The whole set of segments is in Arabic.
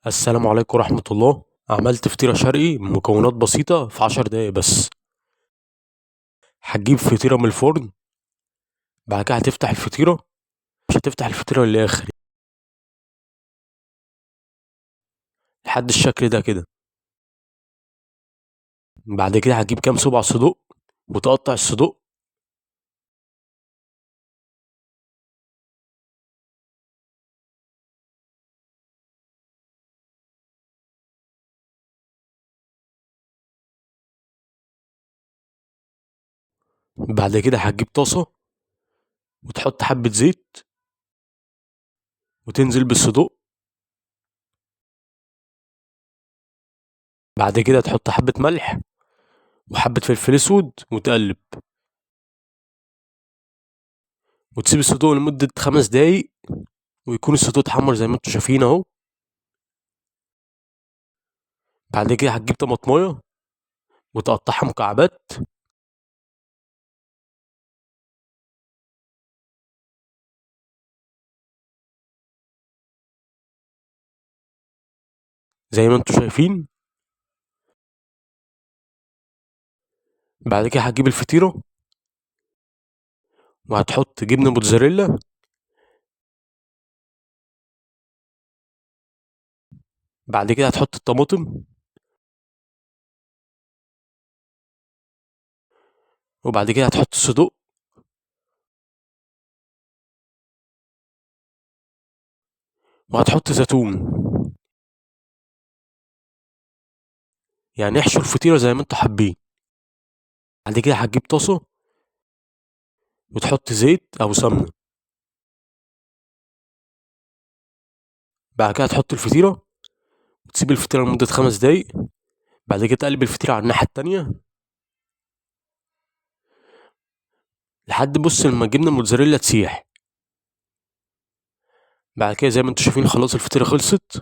السلام عليكم ورحمة الله. عملت فطيرة شرقي مكونات بسيطة في 10 دقايق بس. هتجيب فطيرة من الفرن. بعد كده هتفتح الفطيرة. مش هتفتح الفطيرة للآخر، لحد الشكل ده كده. بعد كده هتجيب كام صباع صدوق وتقطع الصدوق. بعد كده هتجيب طاسة وتحط حبة زيت وتنزل بالصدوق. بعد كده تحط حبة ملح وحبة فلفل اسود وتقلب، وتسيب الصدوق لمدة 5 دقايق، ويكون الصدوق اتحمر زي ما انتوا شايفين اهو. بعد كده هتجيب طماطماية وتقطعها مكعبات. زي ما انتوا شايفين. بعد كده هتجيب الفطيرة وهتحط جبنة موتزاريلا. بعد كده هتحط الطماطم. وبعد كده هتحط الصدوق. وهتحط زيتون. يعني احشوا الفطيرة زي ما انتوا حابين. بعد كده هتجيب طاسة وتحط زيت أو سمنة. بعد كده هتحط الفطيرة وتسيب الفطيرة لمدة 5 دقايق. بعد كده تقلب الفطيرة على الناحية التانية لحد بص لما الجبنة الموتزاريلا تسيح. بعد كده زي ما انتوا شايفين خلاص الفطيرة خلصت.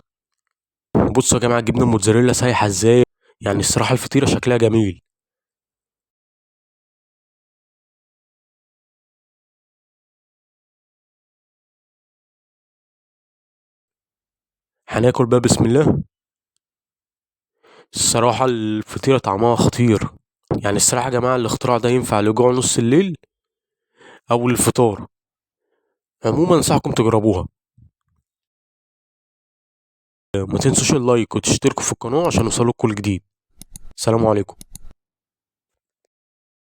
بصوا يا جماعة الجبنة الموتزاريلا سايحة ازاي. يعني الصراحة الفطيرة شكلها جميل. هناكل بقى بسم الله. الصراحة الفطيرة طعمها خطير. يعني الصراحة يا جماعة الاختراع ده ينفع لجوع نص الليل أو للفطار. عموما انصحكم تجربوها. ما تنسوش اللايك وتشتركوا في القناة عشان يوصلكوا الجديد. السلام عليكم.